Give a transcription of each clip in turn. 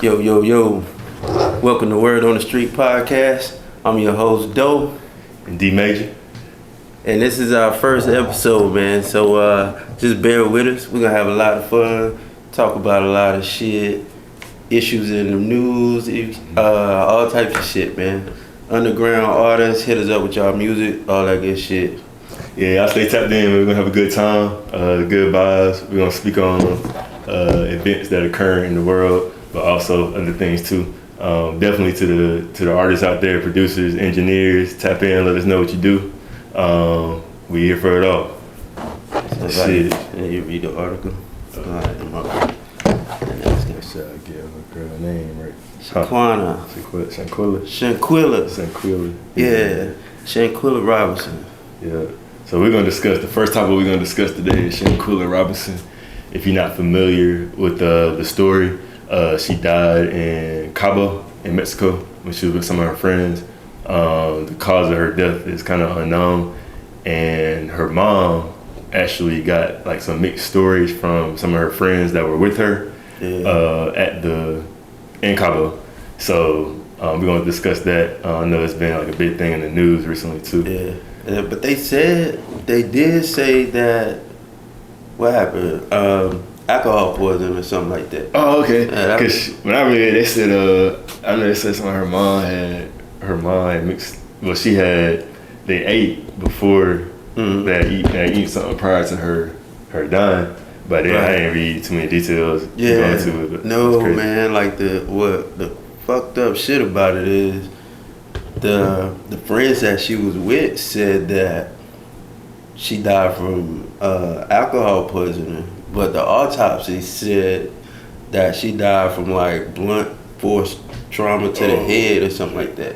Yo, yo, yo. Welcome to Word on the Street podcast. I'm your host, Doe. And D Major. And this is our first episode, man. So just bear with us. We're going to have a lot of fun, talk about a lot of shit, issues in the news, all types of shit, man. Underground artists, hit us up with y'all music, all that good shit. Yeah, y'all stay tapped in. We're going to have a good time, good vibes. We're going to speak on events that occur in the world, but also other things too. Definitely to the artists out there, producers, engineers, tap in, let us know what you do. We here for it all. Shit. Can you read the article? Alright, I'll give a girl name, right? Shanquella. Yeah, Shanquella Robinson. Yeah. So we're going to discuss, the first topic we're going to discuss today is Shanquella Robinson. If you're not familiar with the story, she died in Cabo, in Mexico, when she was with some of her friends. The cause of her death is kind of unknown, and her mom actually got like some mixed stories from some of her friends that were with her in Cabo. So we're going to discuss that. I know it's been like a big thing in the news recently too. Yeah, but they did say that, what happened? Alcohol poisoning or something like that. Oh, okay. Because when I read it, they said, I know they said something her mom had mixed, well, they ate before they eat something prior to her dying. But then I didn't read too many details into it. But no, man, like the fucked up shit about it is the friends that she was with said that she died from alcohol poisoning, but the autopsy said that she died from like blunt force trauma to the head or something like that.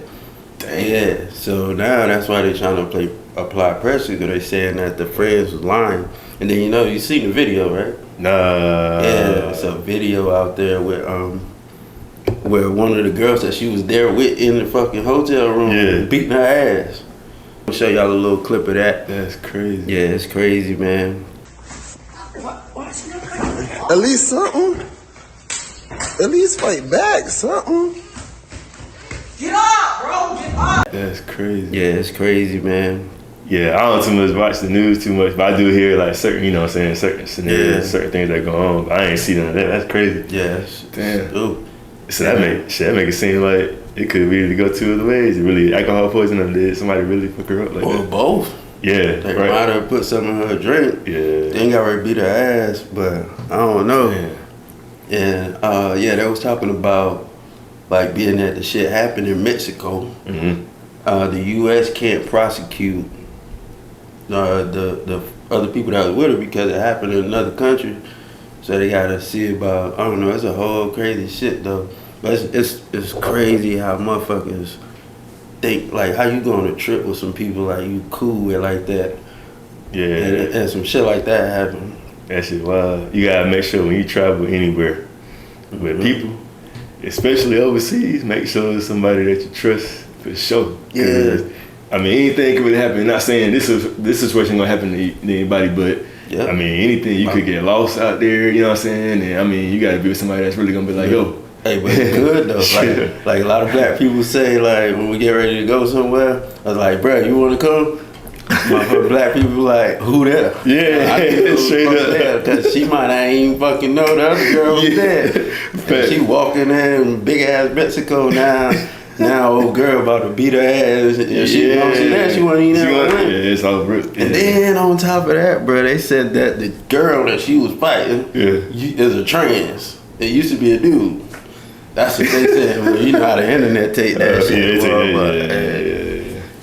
Damn. Yeah, so now that's why they're trying to apply pressure, because they're saying that the friends was lying. And then you seen the video, right? Nah. Yeah, it's a video out there where one of the girls that she was there with in the fucking hotel room beating her ass. I'll show y'all a little clip of that. That's crazy. Yeah, it's crazy, man. At least something. At least fight back, something. Get up, bro. Get up. That's crazy. Yeah, it's crazy, man. Yeah, I don't too much watch the news too much, but I do hear like certain, certain scenarios, certain things that go on. But I ain't seen none of that. That's crazy. Yeah. Damn. Ooh. So that make it seem like it could really go two other ways. Really, alcohol poisoning, or did somebody really fuck her up like or that? both. Yeah, They might have put something in her drink. Yeah. They ain't got ready to beat her ass, but I don't know. Yeah. And they was talking about like being that the shit happened in Mexico. Mm-hmm. The U.S. can't prosecute the other people that was with her because it happened in another country. So they gotta see about, I don't know, it's a whole crazy shit though. But it's crazy how motherfuckers think, like how you go on a trip with some people like you cool with like that. Yeah. And some shit like that happen. That shit wild. You gotta make sure when you travel anywhere with people, especially overseas, make sure it's somebody that you trust for sure. Yeah. I mean, anything could really happen. Not saying this situation gonna happen to anybody, but I mean, anything, you could get lost out there, you know what I'm saying? And I mean, you gotta be with somebody that's really gonna be like, yo. Hey, but it's good though. Like a lot of black people say, like when we get ready to go somewhere, I was like, bruh, you wanna come? My black people like, who there? Yeah, straight up. Because she might not even fucking know the other girl was there. And she walking in big ass Mexico now. Now old girl about to beat her ass. And she wasn't even there. Yeah, it's all brutal. And then on top of that, bro, they said that the girl that she was fighting is a trans. It used to be a dude. That's what they said. Well, you know how the internet take that shit.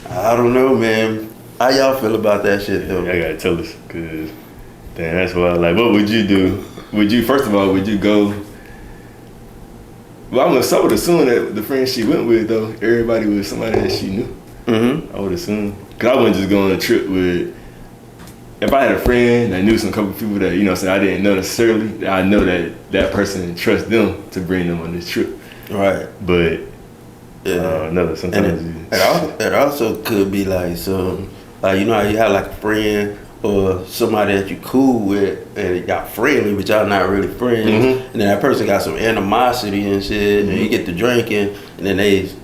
I don't know, man. How y'all feel about that shit though? I gotta tell us, cause damn, that's wild. Like, what would you do? First of all, would you go? Well, I would assume that the friends she went with though, everybody was somebody that she knew. Mm-hmm. I would assume, cause I wouldn't just go on a trip with. If I had a friend that knew some couple people that I didn't know necessarily, I know that person trust them to bring them on this trip. Right. But no, sometimes it also could be like some. Like, you know how you have like a friend or somebody that you cool with and y'all friendly, but y'all not really friends, and then that person got some animosity and shit, and you get to drinking, and then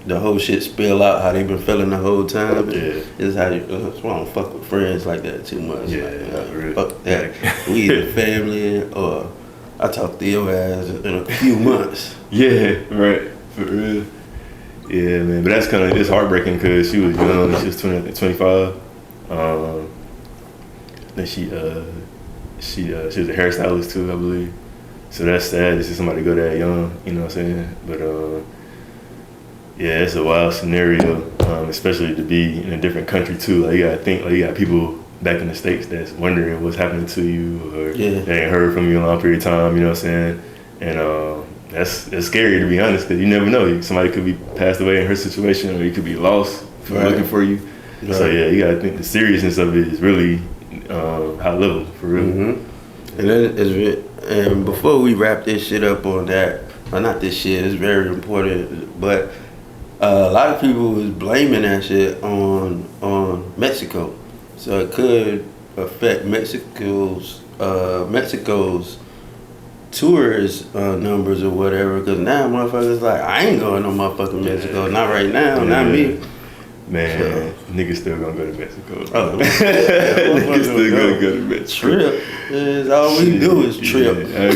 the whole shit spill out how they been feeling the whole time. Yeah. It's how that's why I don't fuck with friends like that too much. Yeah, like, really. Fuck that. We either family or I talk to your ass in a few months. Yeah, right, for real. Yeah, man, but that's kind of, it's heartbreaking because she was young, she was 25. Then she was a hairstylist too, I believe. So that's sad to see somebody go that young, you know what I'm saying? But yeah, it's a wild scenario, especially to be in a different country too. Like you gotta think, like you got people back in the States that's wondering what's happening to you, or they ain't heard from you in a long period of time, you know what I'm saying? And that's scary, to be honest, because you never know. Somebody could be passed away in her situation, or you could be lost looking for you. Right. So yeah, you gotta think the seriousness of it is really high level, for real. And then and before we wrap this shit up on that, well, not this shit, it's very important, but a lot of people was blaming that shit on Mexico. So it could affect Mexico's tourist numbers or whatever, because now motherfuckers like, I ain't going no motherfucking Mexico, not right now, not me. Man, niggas still gonna go to Mexico. Oh, niggas still gonna go to Mexico. Trip. Is all we do is trip. Yeah.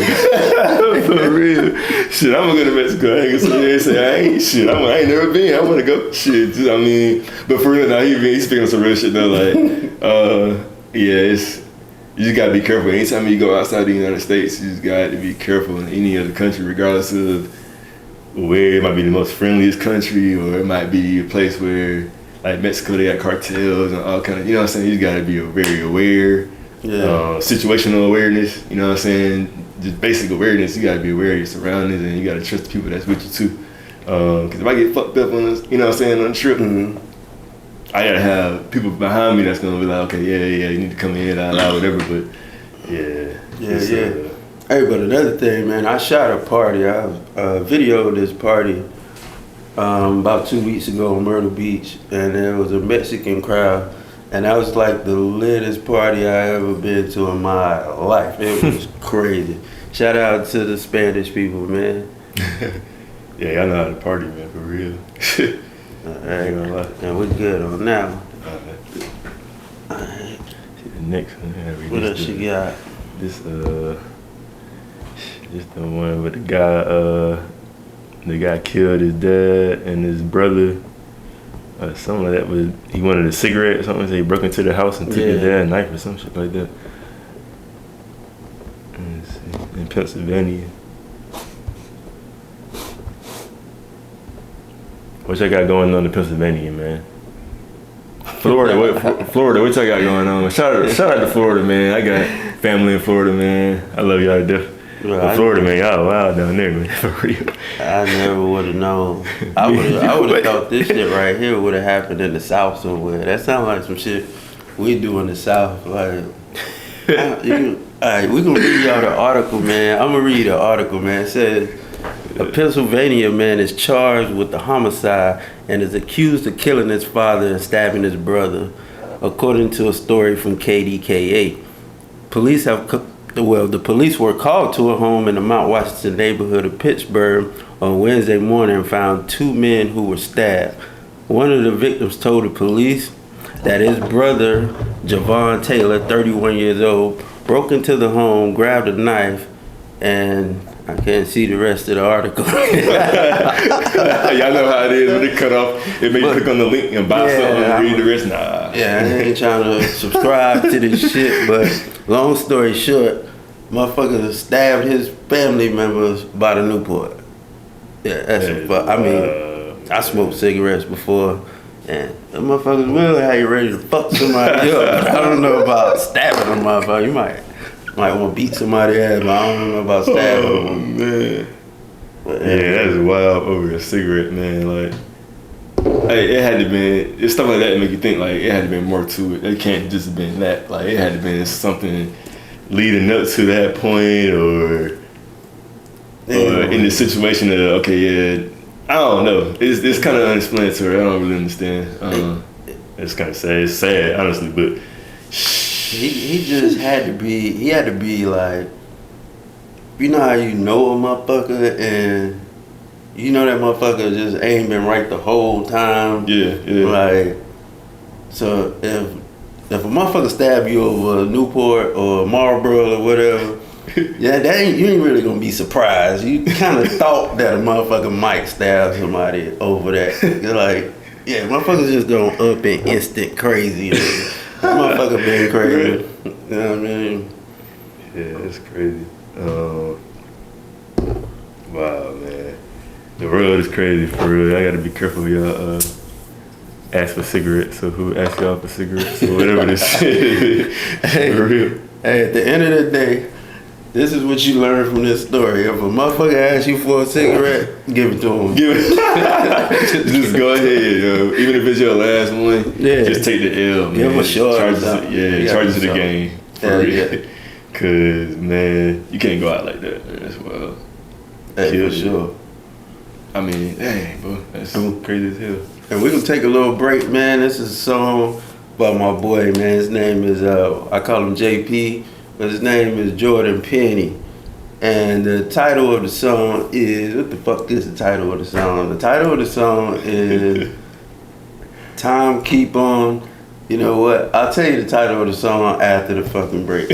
For real. Shit, I'm gonna go to Mexico. I ain't gonna say I ain't shit. I ain't never been. I wanna go. Shit. I mean, but for real now, he's speaking some real shit though. Like, yeah, you just gotta be careful. Anytime you go outside the United States, you just got to be careful in any other country, regardless of where it might be the most friendliest country, or it might be a place where, like Mexico, they got cartels and all kind of, you know what I'm saying? You just gotta be very aware. Situational awareness, you know what I'm saying? Just basic awareness. You gotta be aware of your surroundings, and you gotta trust the people that's with you too. Because if I get fucked up on this, you know what I'm saying, on the trip, I gotta have people behind me that's gonna be like, okay, yeah, you need to come in, whatever. But yeah. Hey, but another thing, man, I shot a party. I videoed this party about 2 weeks ago in Myrtle Beach, and there was a Mexican crowd, and that was like the latest party I ever been to in my life. It was crazy. Shout out to the Spanish people, man. Yeah, y'all know how to party, man, for real. I ain't gonna lie. And we're good on that one. Alright. The next one. What else you got? This the one with the guy killed his dad and his brother. Something like that. He wanted a cigarette or something, so he broke into the house and took his dad a knife or some shit like that. Let's see. In Pennsylvania. What y'all got going on in Pennsylvania, man? Florida, what y'all got going on? Shout out to Florida, man. I got family in Florida, man. I love y'all to death. Well, Florida, man, y'all wild down there, man, for real. I never would have known. I would have thought this shit right here would have happened in the South somewhere. That sounds like some shit we do in the South. Like, alright, we gonna read y'all the article, man. I'm gonna read the article, man. It says, a Pennsylvania man is charged with the homicide and is accused of killing his father and stabbing his brother, according to a story from KDKA. The police were called to a home in the Mount Washington neighborhood of Pittsburgh on Wednesday morning and found two men who were stabbed. One of the victims told the police that his brother, Javon Taylor, 31 years old, broke into the home, grabbed a knife, and I can't see the rest of the article. Y'all know how it is when it cut off. It may click on the link and buy something and read the rest. Nah. Yeah, I ain't trying to subscribe to this shit, but long story short, motherfuckers stabbed his family members by the Newport. Yeah, I smoked cigarettes before, and the motherfuckers will have you ready to fuck somebody up. I don't know about stabbing a motherfucker. You might want to beat somebody ass, but I don't know about stabbing them. Man. But, yeah, that's wild over a cigarette, man. Like, hey, it had to be, it's stuff like that that make you think, like, it had to be more to it. It can't just have been that. Like, it had to be something leading up to that point, or in the situation of, okay, yeah, I don't know. It's kind of unexplanatory. I don't really understand. It's kind of sad. It's sad, honestly, but he just had to be. He had to be like, you know how you know a motherfucker and you know that motherfucker just ain't been right the whole time. Yeah. Like, so if a motherfucker stab you over a Newport or a Marlboro or whatever, you ain't really gonna be surprised. You kind of thought that a motherfucker might stab somebody over that. You're like, yeah, motherfuckers just going up in instant crazy. Motherfucker been crazy. You know what I mean? Yeah, it's crazy. Wow, man. The world is crazy for real. I gotta be careful y'all ask for cigarettes or who asks y'all for cigarettes or whatever this shit. For real. Hey, at the end of the day, this is what you learn from this story. If a motherfucker asks you for a cigarette, give it to him. Just go ahead, yo. Even if it's your last one, just take the L, man. Give him a short. Charges of the game. For real. Yeah. Cause, man, you can't go out like that. That's wild. Hey, for sure. I mean, dang, bro. That's crazy as hell. And we're gonna take a little break, man. This is a song by my boy, man. His name is, I call him JP, but his name is Jordan Penny. And the title of the song is, what the fuck is the title of the song? The title of the song is Time Keep On. You know what? I'll tell you the title of the song after the fucking break.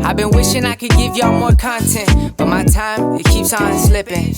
I've been wishing I could give y'all more content, but my time, it keeps on slipping.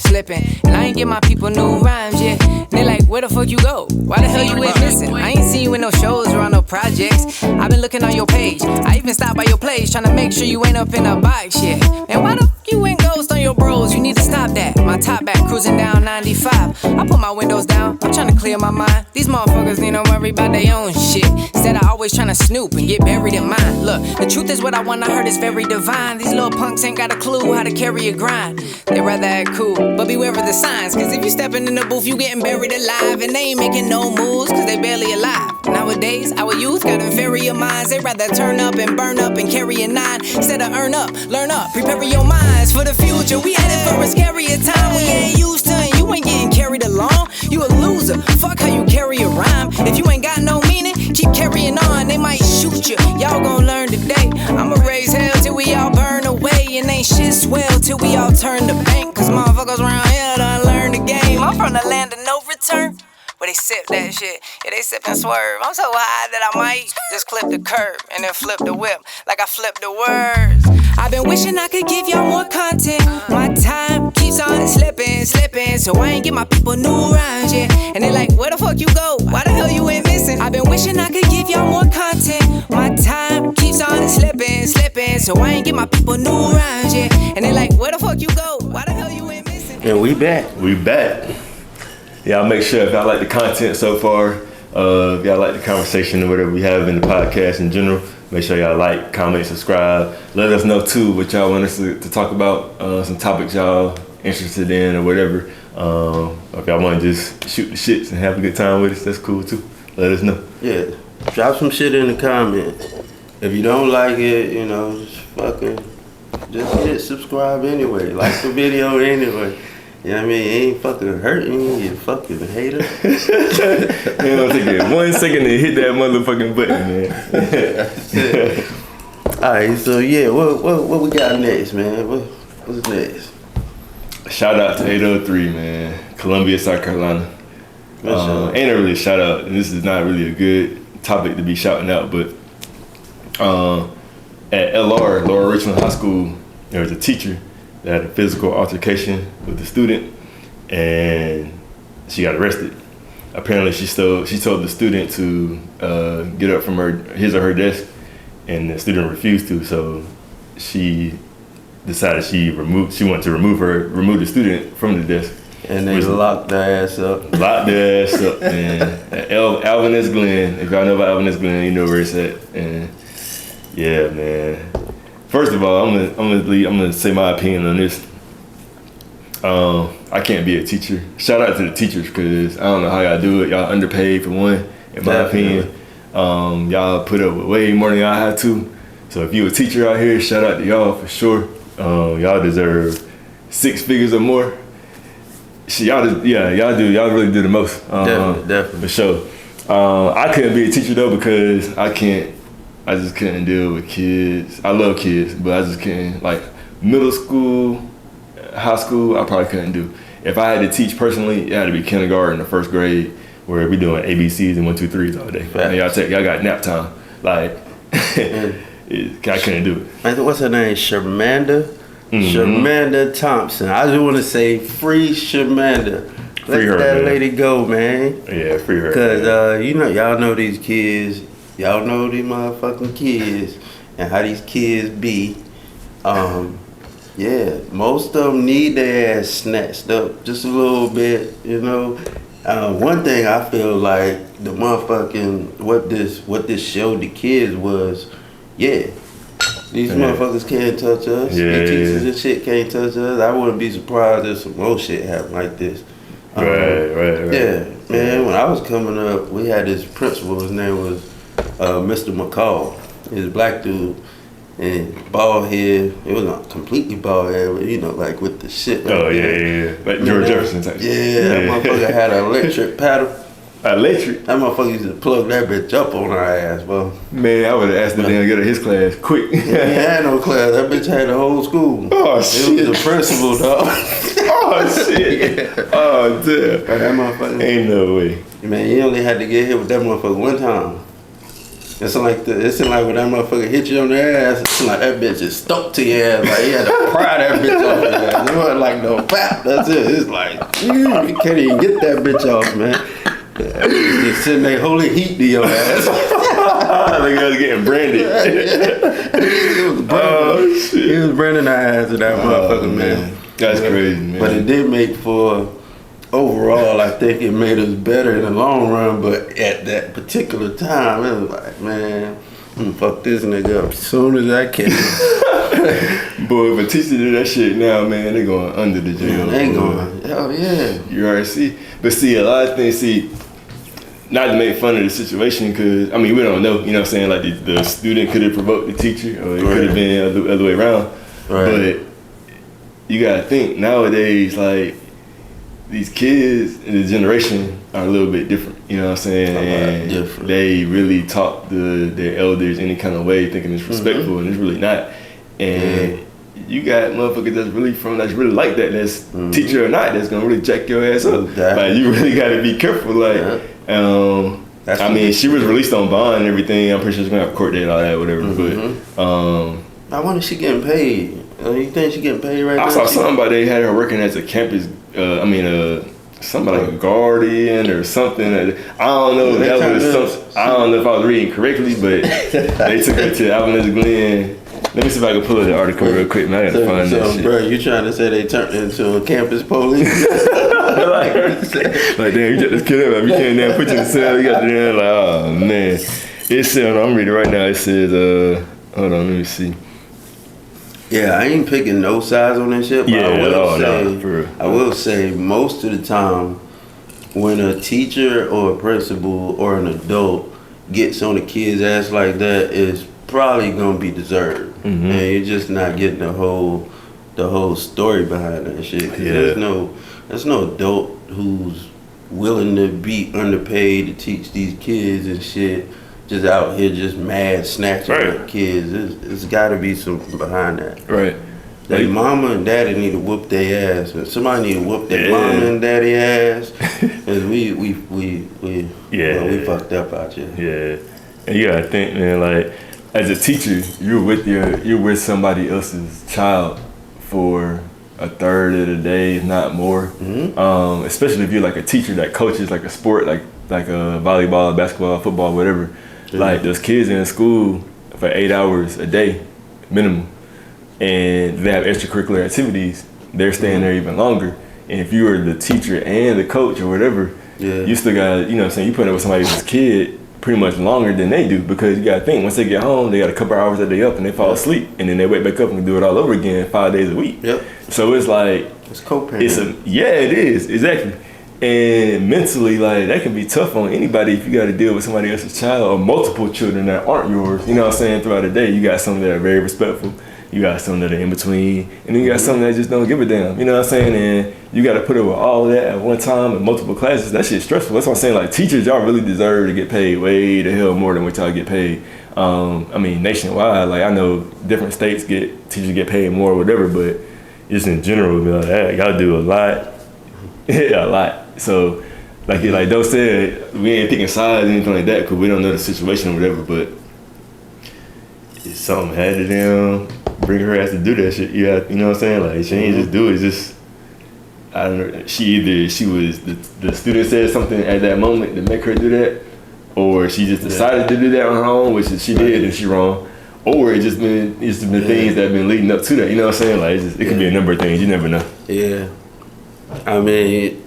And I ain't give my people new rhymes yet. And they like, where the fuck you go? Why the hell you ain't missing? I ain't seen you in no shows or on no projects. I've been looking on your page. I even stopped by your place, trying to make sure you ain't up in a box yet. And why the fuck you ain't ghost on your bros? You need to stop that. My top back cruising down 95. I put my windows down, I'm trying to clear my mind. These motherfuckers need to worry about their own shit. Instead of always trying to snoop and get buried in mine. Look, the truth is what I want, I heard is very divine. These little punks ain't got a clue how to carry a grind. They rather act cool, but beware of the signs. Cause if you stepping in the booth, you getting buried alive. And they ain't making no moves, cause they barely alive. Nowadays, our youth got inferior minds. They rather turn up and burn up and carry a nine. Instead of earn up, learn up, prepare your minds for the future. We headed for a scarier time we ain't used to. And you ain't getting carried along. You a loser, fuck how you carry a rhyme. If you ain't got no meaning, keep carrying on. They might shoot you, y'all gon' learn today. I'ma raise hell till we all burn away. And ain't shit swell till we all turn the bank. Cause motherfuckers around here done learn the game. I'm from the land of no return, where they sip that shit, yeah, they sip and swerve. I'm so high that I might just clip the curb and then flip the whip like I flip the words. I've been wishing I could give y'all more content. My time keeps on slipping, so I ain't give my people new rhymes, yeah. And they like, where the fuck you go? Why the hell you ain't missing? I've been wishing I could give y'all more content. My time keeps on slipping, so I ain't give my people new rhymes, yeah. And they like, where the fuck you go? Why the hell you ain't missing? And we back. Y'all make sure if y'all like the content so far, if y'all like the conversation or whatever we have in the podcast in general, make sure y'all like, comment, subscribe. Let us know too what y'all want us to talk about, some topics y'all interested in or whatever. If y'all want to just shoot the shits and have a good time with us, that's cool too. Let us know. Yeah, drop some shit in the comments. If you don't like it, you know, just hit subscribe anyway. Like the video anyway. You know what I mean? It ain't fucking hurting you, you fucking hater. You know, take it 1 second to hit that motherfucking button, man. Alright, so yeah, what we got next, man? What's next? Shout out to 803, man. Columbia, South Carolina. Ain't a really shout out, and this is not really a good topic to be shouting out, but at LR, Lower Richland High School, there was a teacher that had a physical altercation with the student, and she got arrested. Apparently, she told the student to get up from his or her desk, and the student refused to. So she decided she wanted to remove the student from the desk. And they locked their ass up. Locked their ass up, man. At Alvin S. Glenn. If y'all know about Alvin S. Glenn, you know where it's at. And yeah, man. First of all, I'm gonna say my opinion on this. I can't be a teacher. Shout out to the teachers, because I don't know how y'all do it. Y'all underpaid for one, in my opinion. Y'all put up with way more than y'all had to. So if you a teacher out here, shout out to y'all for sure. Y'all deserve 6 figures or more. Shit, y'all really do the most. Definitely. For sure. I couldn't be a teacher though because I just couldn't deal with kids. I love kids, but I just couldn't. Like middle school, high school, I probably couldn't do. If I had to teach personally, it had to be kindergarten or first grade, where we doing ABCs and 1, 2, 3s all day. And y'all got nap time. Like I couldn't do it. What's her name? Shamanda? Shamanda Thompson. I just want to say free Shamanda. Let that lady go, man. Yeah, free her. Cause y'all know these kids. Y'all know these motherfucking kids and how these kids be. Yeah, most of them need their ass snatched up just a little bit, you know. One thing I feel like the motherfucking what this showed the kids was, these motherfuckers can't touch us. These teachers and shit can't touch us. I wouldn't be surprised if some more shit happened like this. Right. Yeah, man. When I was coming up, we had this principal. His name was Mr. McCall. He's a black dude. And bald head, it was not completely bald head, but like with the shit. Like like George Jefferson type. Yeah, that motherfucker had an electric paddle. Electric? That motherfucker used to plug that bitch up on our ass, bro. Man, I would have asked him to get his class quick. He had no class. That bitch had the whole school. Oh, shit. It was the principal, dog. Oh, shit. Yeah. Oh, damn. That motherfucker. Ain't no way. Man, you only had to get hit with that motherfucker one time. It seemed like when that motherfucker hit you on the ass, it seemed like that bitch just stuck to your ass. Like, you had to pry that bitch off your ass. It wasn't like no pap. That's it. It's like, you can't even get that bitch off, man. Just sitting there holding heat to your ass. Like I was getting branded. He was branding our ass to that motherfucker, man. That's crazy, man. But it did make for... Overall, I think it made us better in the long run, but at that particular time, it was like, man, fuck this nigga up as soon as I can. Boy, if a teacher do that shit now, man, they going under the jail. They going, hell yeah. You already see. But see, a lot of things, not to make fun of the situation, because, I mean, we don't know, you know what I'm saying? Like, the student could have provoked the teacher, or it could have been the other way around. Right. But you got to think, nowadays, like, these kids in the generation are a little bit different, you know what I'm saying? And different. They really talk to their elders any kind of way, thinking it's respectful, and it's really not. And you got motherfuckers that's really like that, that's teacher or not, that's gonna really jack your ass up. Like, you really gotta be careful. Like, I mean, she was released on bond and everything. I'm pretty sure she's gonna have a court date and all that, whatever. But I wonder if she getting paid. You think she getting paid right now? I saw somebody they had her working as a campus. Somebody like a guardian or something. I don't know. I don't know if I was reading correctly, but they took her to Alvin's Glen. Let me see if I can pull up the article real quick, man. I gotta find that shit. Bro, you trying to say they turned into a campus police? like damn, you got this kid up. You can't damn put you in the cell. You got the damn like, oh man. It says, I'm reading right now. It says, hold on, let me see. Yeah, I ain't picking no sides on that shit, but I will say most of the time when a teacher or a principal or an adult gets on a kid's ass like that, it's probably gonna be deserved. And you're just not getting the whole story behind that shit. There's no adult who's willing to be underpaid to teach these kids and shit. Just out here, just mad snatching up kids. It's got to be something behind that. Right. Their mama and daddy need to whoop their ass. Somebody need to whoop their mama and daddy ass. Cause we fucked up out here. Yeah. And you gotta think, man. Like, as a teacher, you're with somebody else's child for a third of the day, if not more. Especially if you're like a teacher that coaches like a sport, like a volleyball, basketball, football, whatever. Like, those kids in school for 8 hours a day, minimum, and they have extracurricular activities, they're staying there even longer. And if you were the teacher and the coach or whatever, you still got, you know what I'm saying, you put up with somebody else's kid pretty much longer than they do, because you got to think, once they get home, they got a couple hours that they up and they fall asleep, and then they wake back up and do it all over again 5 days a week. So it's like, it's co-parenting. It is, exactly. And mentally, like, that can be tough on anybody if you got to deal with somebody else's child or multiple children that aren't yours. You know what I'm saying? Throughout the day, you got some that are very respectful. you got some that are in between, and then you got some that just don't give a damn. You know what I'm saying? And you got to put up with all of that at one time in multiple classes. That shit's stressful. That's what I'm saying. Like teachers, y'all really deserve to get paid way the hell more than what y'all get paid. I mean, nationwide, like I know different states teachers get paid more or whatever, but just in general, like, hey, y'all do a lot, a lot. So, like Doe said, we ain't picking sides or anything like that because we don't know the situation or whatever. But if something had to them bring her ass to do that shit, you know what I'm saying? Like she ain't just do it. It's just I don't know. She was the student said something at that moment to make her do that, or she just decided to do that on her own, which she did and she wrong. Or it's just been things that have been leading up to that. You know what I'm saying? Like it could be a number of things. You never know. Yeah. I mean,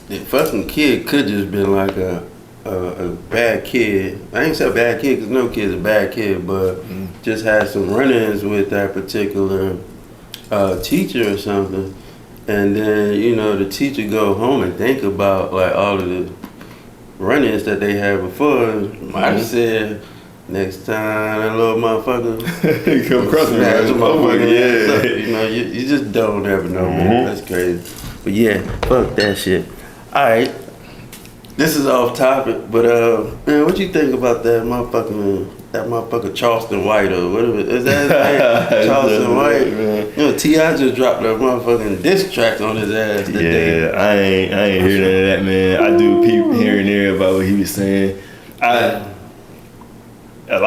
the fucking kid could just been like a bad kid. I ain't say a bad kid because no kid's a bad kid, but just had some run-ins with that particular teacher or something. And then, you know, the teacher go home and think about like all of the run-ins that they had before. I just said, next time that little motherfucker come across me, yeah. You know, you just don't ever know, man. That's crazy. But yeah, fuck that shit. Alright. This is off topic, but man, what you think about that motherfucker Charleston White or whatever? Is that his name? Charleston White? Man. You know, T.I. just dropped that motherfucking diss track on his ass today. Yeah, I ain't hear none of that, man. I do peep here and there about what he was saying. It's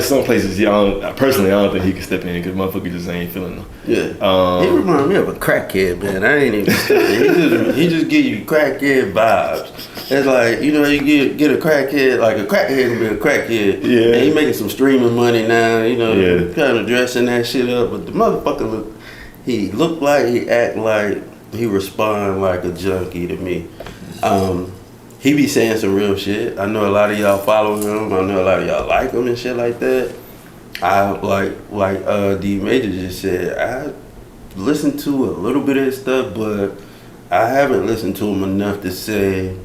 some places personally I don't think he can step in because motherfuckers just ain't feeling them. Yeah, he remind me of a crackhead, man. I ain't even stepping. He just give you crackhead vibes. It's like, you know, you get a crackhead, like a crackhead can be a crackhead. Yeah. And he making some streaming money now, you know, kind of dressing that shit up. But the motherfucker he act like, he respond like a junkie to me. He be saying some real shit. I know a lot of y'all follow him. I know a lot of y'all like him and shit like that. I like D Major just said, I listened to a little bit of his stuff, but I haven't listened to him enough to say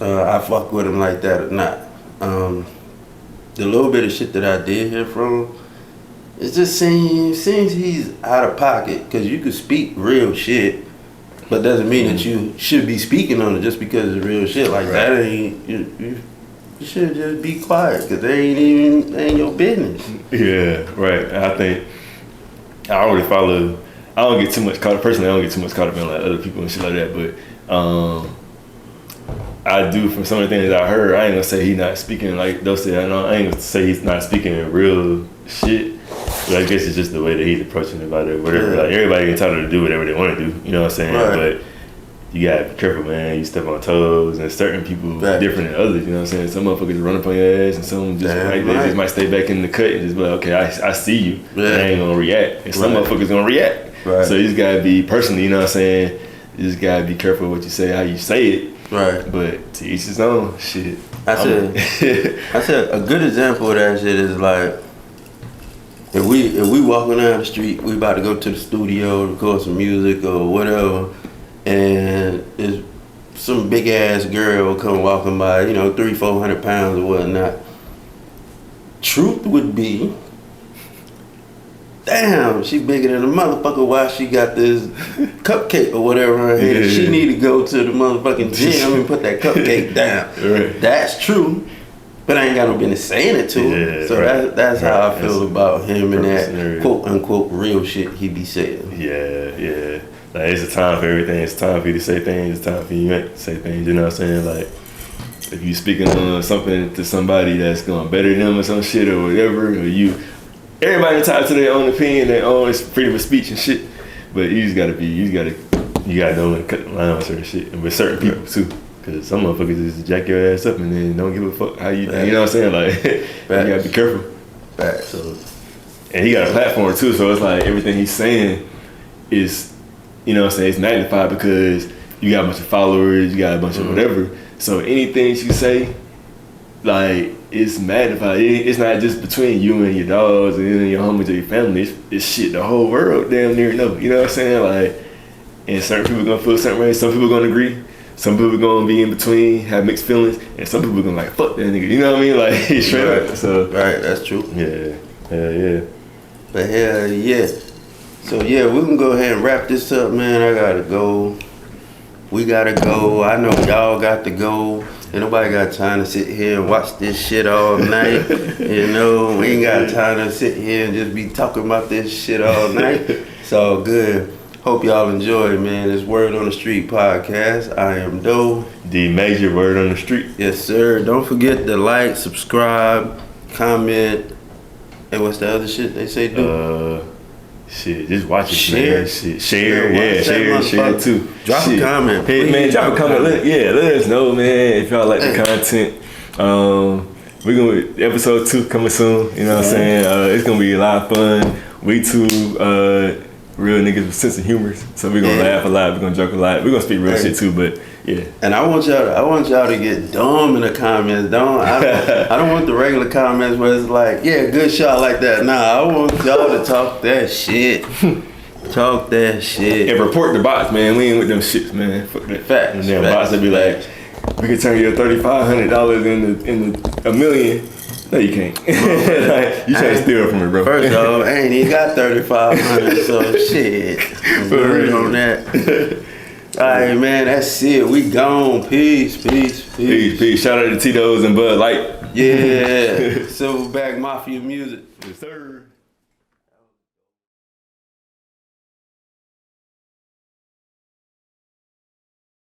I fuck with him like that or not. The little bit of shit that I did hear from him, it just seems he's out of pocket because you could speak real shit. But doesn't mean that you should be speaking on it just because it's real shit. Like that ain't you should just be quiet because they ain't your business. Yeah, right. I think I already follow. I don't get too much caught up. Personally, I don't get too much caught up in like other people and shit like that. But I do from some of the things I heard. I ain't gonna say he's not speaking like those say. I ain't gonna say he's not speaking real shit. But I guess it's just the way that he's approaching about it, whatever. Yeah. Like everybody entitled to do whatever they want to do. You know what I'm saying? Right. But you gotta be careful, man. You step on toes, and certain people different than others. You know what I'm saying? Some motherfuckers run up on your ass, and some just they just might stay back in the cut and just be like, okay, I see you, and I ain't gonna react. And some motherfuckers gonna react. Right. So you just gotta be personally, you know what I'm saying? You just gotta be careful what you say, how you say it. Right. But to each his own. Shit. I said a good example of that shit is like, if we walking down the street, we about to go to the studio to record some music or whatever, and it's some big ass girl come walking by, you know, 300-400 pounds or whatnot. Truth would be, damn, she bigger than a motherfucker. Why she got this cupcake or whatever in her hand? Yeah. She need to go to the motherfucking gym and put that cupcake down. Right. That's true. But I ain't got no business saying it to him. Yeah, so that's how I feel about him and that quote unquote real shit he be saying. Yeah. Like it's a time for everything. It's time for you to say things. It's time for you to say things. You know what I'm saying? Like if you speaking on something to somebody that's going better than them or some shit or whatever, or everybody entitled to their own opinion, their own freedom of speech and shit. But you gotta know when to cut the line on certain shit. And with certain people too. Cause some motherfuckers just jack your ass up and then don't give a fuck how you know what I'm saying? Like you gotta be careful. So, and he got a platform too, so it's like everything he's saying is, you know what I'm saying, it's magnified because you got a bunch of followers, you got a bunch of whatever. So anything you say, like it's magnified. It's not just between you and your dogs and your homies or your family. It's shit the whole world damn near know. You know what I'm saying? Like, and certain people gonna feel certain way, some people gonna agree. Some people gonna be in between, have mixed feelings, and some people gonna like fuck that nigga. You know what I mean? Like straight up. So right, that's true. Yeah. Hell yeah. But hell yeah. So yeah, we can go ahead and wrap this up, man. I gotta go. We gotta go. I know y'all got to go. Ain't nobody got time to sit here and watch this shit all night. You know, we ain't got time to sit here and just be talking about this shit all night. It's all good. Hope y'all enjoy, man. This Word on the Street podcast. I am Doe. The major word on the street. Yes, sir. Don't forget to like, subscribe, comment, and what's the other shit they say do? Shit, just watch it, Share. man. Shit. Share, Yeah, share too. Drop Shit. a comment. Hey, Please man, drop a comment. Let us know, man, if y'all like the content. We're gonna episode 2 coming soon. You know what I'm saying? It's gonna be a lot of fun. We two real niggas with sense of humor, so we're gonna laugh a lot. We're gonna joke a lot. We're gonna speak real shit too, but yeah. And I want y'all to get dumb in the comments. I don't want the regular comments where it's like, yeah, good shot like that. Nah, I want y'all to talk that shit. Talk that shit. And report the bots, man. We ain't with them shits, man. Fuck that. Facts. And then bots will be like, we can turn your $3,500 into $1 million. No, you can't. Like, you trying to steal from me, bro. First off, I ain't even got 3,500, so shit. For real on that. All right, man, that's it. We gone. Peace. Peace. Shout out to Tito's and Bud Light. Yeah. Silverback Mafia music. Yes, sir.